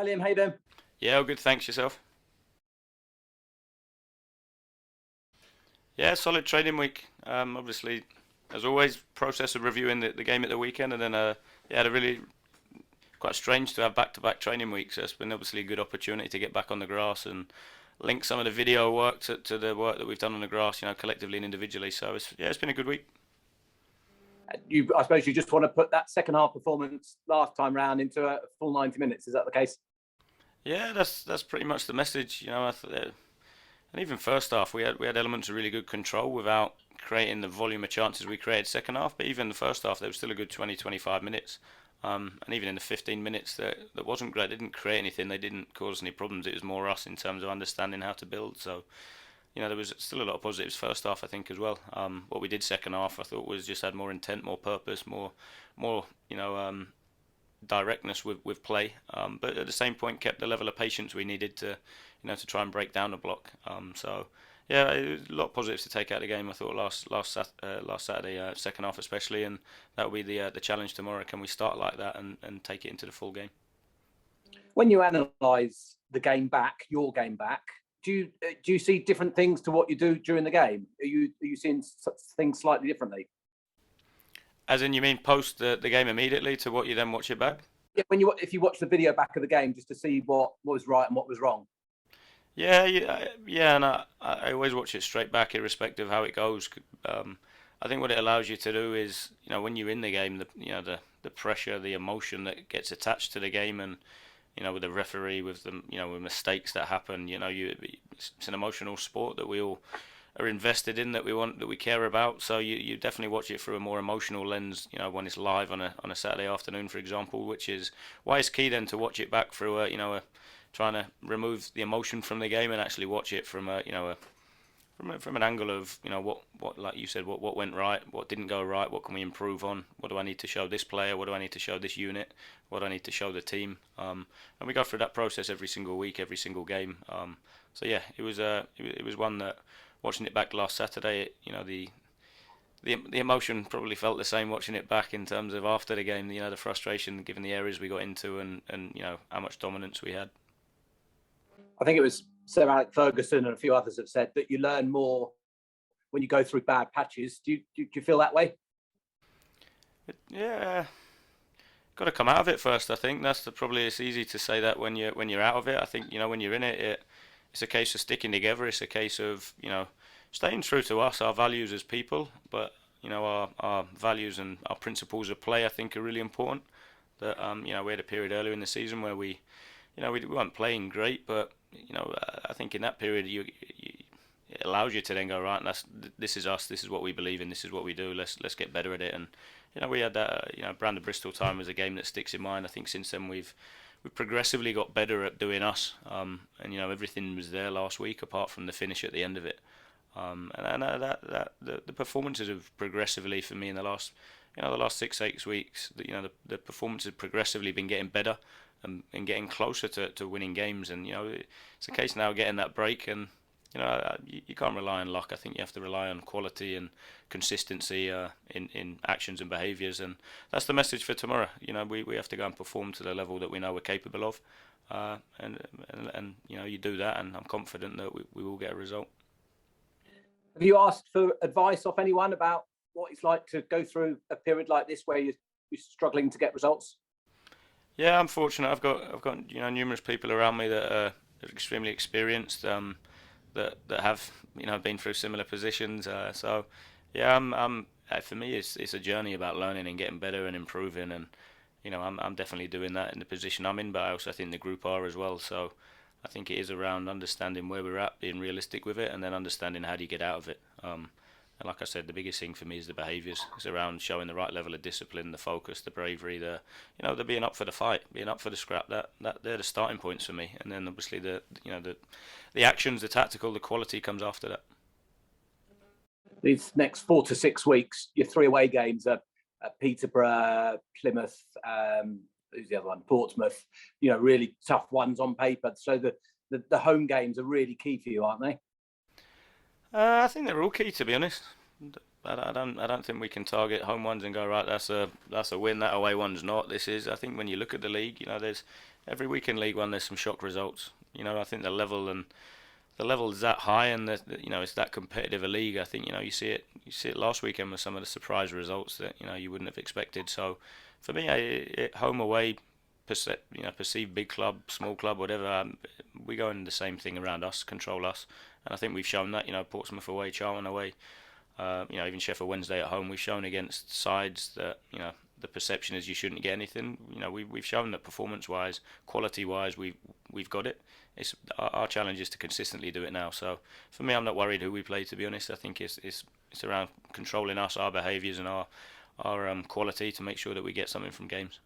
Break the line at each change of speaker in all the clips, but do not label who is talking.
Hi Liam, how you doing?
Yeah, all good. Thanks yourself. Yeah, solid training week. Obviously, as always, process of reviewing the game at the weekend, and then yeah, had a really quite strange to have back-to-back training weeks. So it's been obviously a good opportunity to get back on the grass and link some of the video work to the work that we've done on the grass, collectively and individually. So it's been a good week.
I suppose you just want to put that second half performance last time round into a full 90 minutes. Is that the case?
Yeah, that's pretty much the message. And even first half, we had elements of really good control without creating the volume of chances we created second half. But even the first half, there was still a good 20, 25 minutes. And even in the 15 minutes that wasn't great, they didn't create anything, they didn't cause any problems. It was more us in terms of understanding how to build. So, there was still a lot of positives first half, I think, as well. What we did second half, I thought, was just had more intent, more purpose, more directness with play, but at the same point kept the level of patience we needed to try and break down the block. So yeah, a lot of positives to take out of the game. I thought last Saturday, second half especially, and that will be the challenge tomorrow. Can we start like that and take it into the full game?
When you analyse the game back, your game back, do you see different things to what you do during the game? Are you seeing things slightly differently?
As in, you mean post the game immediately to what you then watch it back?
Yeah, if you watch the video back of the game just to see what was right and what was wrong.
Yeah, and I always watch it straight back, irrespective of how it goes. I think what it allows you to do is, when you're in the game, the pressure, the emotion that gets attached to the game, and with the referee, with with mistakes that happen, it's an emotional sport that we all are invested in, that we care about. So you definitely watch it through a more emotional lens, when it's live on a Saturday afternoon, for example, which is why it's key then to watch it back through a trying to remove the emotion from the game and actually watch it from from an angle of what like you said, what went right, what didn't go right, what can we improve on, what do I need to show this player, what do I need to show this unit, what do I need to show the team, and we go through that process every single week, every single game. So yeah, it was one that, watching it back last Saturday, the emotion probably felt the same watching it back in terms of after the game, the frustration given the areas we got into, and how much dominance we had.
I think it was Sir Alex Ferguson and a few others have said that you learn more when you go through bad patches. Do you feel that way?
Yeah, got to come out of it first. I think probably it's easy to say that when you're out of it. I think when you're in it's a case of sticking together. It's a case of staying true to us, our values as people, but our values and our principles of play, I think, are really important. That we had a period earlier in the season where we weren't playing great, but I think in that period it allows you to then go, right, and this is us, this is what we believe in, this is what we do. Let's get better at it. And we had that Brandon Bristol time was a game that sticks in mind. I think since then we've progressively got better at doing us, and everything was there last week apart from the finish at the end of it. And that the performances have progressively, for me, in the last 6 8 weeks, the performances have progressively been getting better, and getting closer to winning games. And it's a case now of getting that break. And you can't rely on luck. I think you have to rely on quality and consistency, in actions and behaviours. And that's the message for tomorrow. We have to go and perform to the level that we know we're capable of. And you do that, and I'm confident that we will get a result.
Have you asked for advice off anyone about what it's like to go through a period like this where you're struggling to get results?
Yeah, I'm fortunate. I've got numerous people around me that are extremely experienced, that have been through similar positions. So yeah, for me, it's a journey about learning and getting better and improving. And I'm definitely doing that in the position I'm in, but I also think the group are as well. So I think it is around understanding where we're at, being realistic with it, and then understanding how do you get out of it. And like I said, the biggest thing for me is the behaviours. It's around showing the right level of discipline, the focus, the bravery, the being up for the fight, being up for the scrap. That they're the starting points for me. And then obviously the actions, the tactical, the quality comes after that.
These next 4 to 6 weeks, your three away games are at Peterborough, Plymouth, who's the other one? Portsmouth. Really tough ones on paper. So the home games are really key for you, aren't they?
I think they're all key, to be honest. I don't think we can target home ones and go, right, that's a win. That away one's not. I think when you look at the league, every week in League One there's some shock results. I think the level is that high, and it's that competitive a league. I think you see it last weekend with some of the surprise results that you wouldn't have expected. So for me, home away, perceived big club, small club, whatever, we go in the same thing around us, control us, and I think we've shown that. Portsmouth away, Charlton away, even Sheffield Wednesday at home, we've shown against sides that the perception is you shouldn't get anything. We've shown that performance-wise, quality-wise, we've got it. It's our challenge is to consistently do it now. So for me, I'm not worried who we play. To be honest, I think it's around controlling us, our behaviours, and our quality to make sure that we get something from games.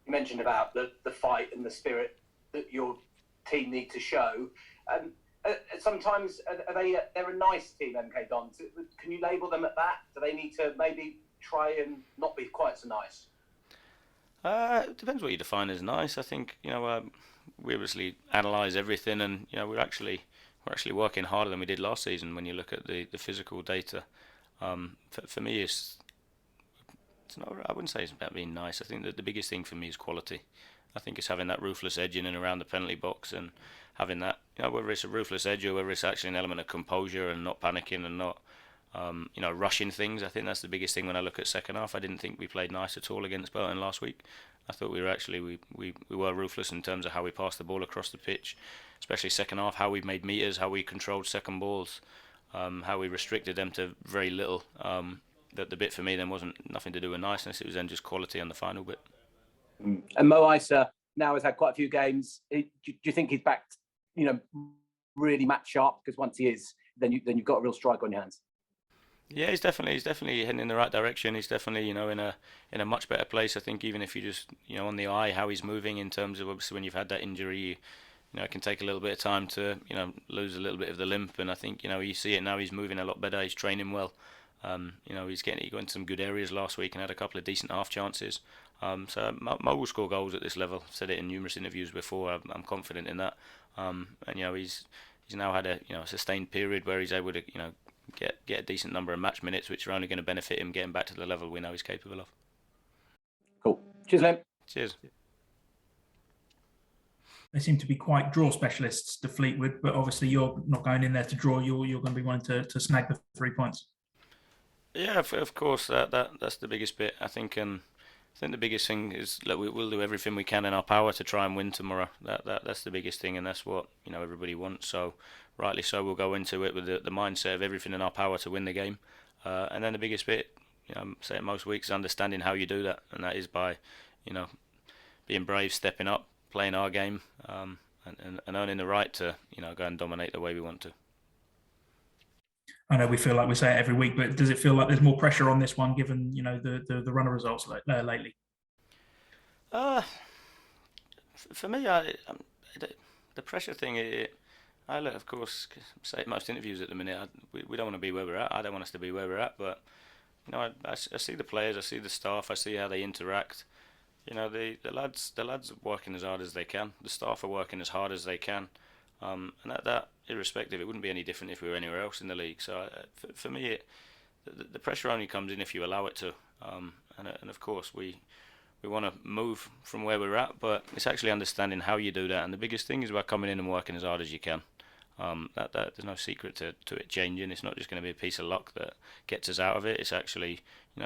You mentioned about the fight and the spirit that your team need to show. Sometimes they're a nice team, MK Dons. Can you label them at that? Do they need to maybe try and not be quite so nice?
It depends what you define as nice. I think we obviously analyse everything, and we're actually working harder than we did last season. When you look at the physical data, for me, it's not. I wouldn't say it's about being nice. I think that the biggest thing for me is quality. I think it's having that ruthless edge in and around the penalty box, and having that, whether it's a ruthless edge or whether it's actually an element of composure and not panicking and not rushing things. I think that's the biggest thing when I look at second half. I didn't think we played nice at all against Burton last week. I thought we were ruthless in terms of how we passed the ball across the pitch, especially second half, how we made meters, how we controlled second balls, how we restricted them to very little. That the bit for me then wasn't nothing to do with niceness, it was then just quality on the final bit.
And Mo Isa now has had quite a few games. Do you think he's back, really match sharp? Because once he is, then you've got a real strike on your hands.
Yeah, he's definitely heading in the right direction. He's definitely in a much better place. I think even if you just on the eye how he's moving in terms of, obviously when you've had that injury, it can take a little bit of time to lose a little bit of the limp, and I think you see it now. He's moving a lot better. He's training well. He got into some good areas last week and had a couple of decent half chances. So Mo will score goals at this level. I've said it in numerous interviews before. I'm confident in that. And he's now had a sustained period where he's able to get a decent number of match minutes, which are only going to benefit him getting back to the level we know he's capable of.
Cool. Cheers, Len.
Cheers.
They seem to be quite draw specialists, the Fleetwood, but obviously you're not going in there to draw. You're going to be wanting to snag the 3 points.
Yeah, of course. That's the biggest bit. I think the biggest thing is that we'll do everything we can in our power to try and win tomorrow. That's the biggest thing, and that's what everybody wants. So rightly so, we'll go into it with the mindset of everything in our power to win the game. And then the biggest bit, I say it most weeks, is understanding how you do that, and that is by being brave, stepping up, playing our game, and earning the right to go and dominate the way we want to.
I know we feel like we say it every week, but does it feel like there's more pressure on this one given the run of results lately?
For me, the pressure thing, I of course say it most interviews at the minute. We don't want to be where we're at. I don't want us to be where we're at, but I see the players, I see the staff, I see how they interact. The lads are working as hard as they can. The staff are working as hard as they can. And that irrespective, it wouldn't be any different if we were anywhere else in the league. So for me, the pressure only comes in if you allow it to. And of course, we want to move from where we're at, but it's actually understanding how you do that. And the biggest thing is about coming in and working as hard as you can. That there's no secret to it changing. It's not just going to be a piece of luck that gets us out of it. It's actually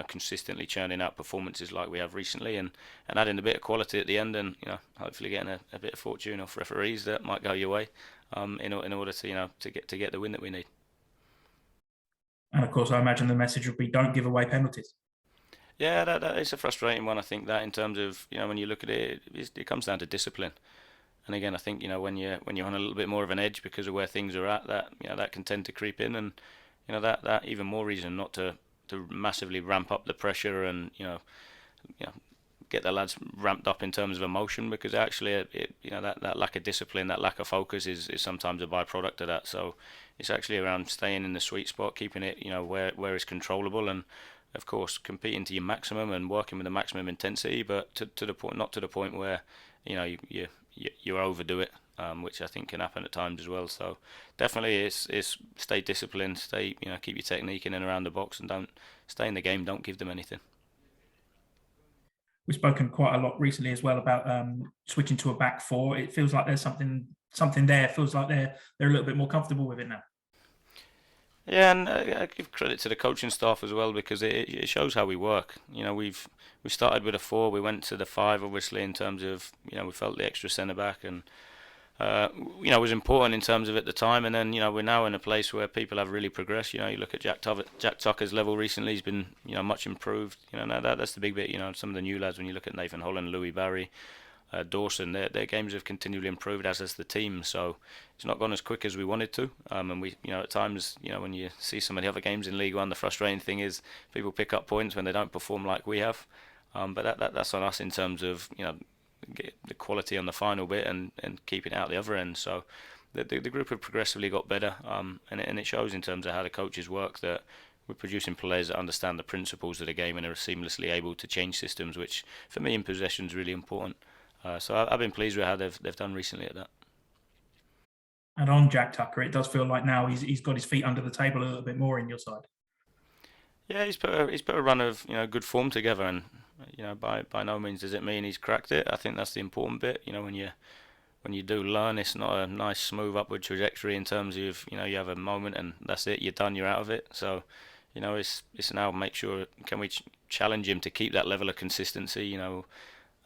consistently churning out performances like we have recently, and adding a bit of quality at the end, and hopefully getting a bit of fortune off referees that might go your way, in order to get the win that we need.
And of course, I imagine the message would be don't give away penalties.
Yeah, that is a frustrating one. I think that in terms of when you look at it, it comes down to discipline. And again, I think when you're on a little bit more of an edge because of where things are at, that can tend to creep in, and that even more reason not to massively ramp up the pressure and get the lads ramped up in terms of emotion, because actually that lack of discipline, that lack of focus is sometimes a byproduct of that. So it's actually around staying in the sweet spot, keeping it where it's controllable, and of course competing to your maximum and working with the maximum intensity, but to the point, not to the point where you overdo it, which I think can happen at times as well. So definitely it's stay disciplined, keep your technique in and around the box, and don't stay in the game, don't give them anything.
We've spoken quite a lot recently as well about switching to a back four. It feels like there's something there. It feels like they're a little bit more comfortable with it now.
Yeah, and I give credit to the coaching staff as well, because it shows how we work. We started with a 4, we went to the 5, obviously, in terms of, we felt the extra centre back, and it was important in terms of at the time. And then, we're now in a place where people have really progressed. You look at Jack Tucker's level recently; he's been, much improved. Now that's the big bit. Some of the new lads, when you look at Nathan Holland, Louis Barry, Dawson, their games have continually improved, as has the team. So it's not gone as quick as we wanted to. And we, at times, when you see some of the other games in League One, the frustrating thing is people pick up points when they don't perform like we have. But that's on us in terms of, get the quality on the final bit and keeping it out the other end. So the group have progressively got better, and it shows in terms of how the coaches work, that we're producing players that understand the principles of the game and are seamlessly able to change systems, which for me in possession is really important. So I've been pleased with how they've done recently at that.
And on Jack Tucker, it does feel like now he's got his feet under the table a little bit more in your side.
Yeah, he's put a run of good form together, and by no means does it mean he's cracked it. I think that's the important bit. When you do learn, it's not a nice smooth upward trajectory in terms of you have a moment and that's it, you're done, you're out of it. So it's now make sure, can we challenge him to keep that level of consistency.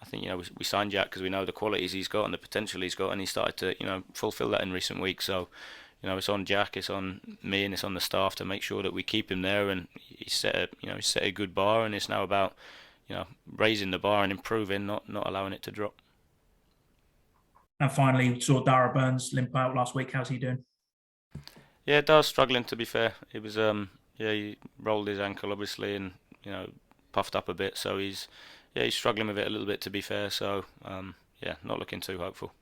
I think we signed Jack because we know the qualities he's got and the potential he's got, and he started to fulfil that in recent weeks. So it's on Jack, it's on me, and it's on the staff to make sure that we keep him there. And he's set a good bar, and it's now about raising the bar and improving, not allowing it to drop.
And finally, we saw Dara Burns limp out last week. How's he doing?
Yeah, Dara's struggling, to be fair. It was he rolled his ankle obviously, and puffed up a bit, so he's struggling with it a little bit, to be fair. So not looking too hopeful.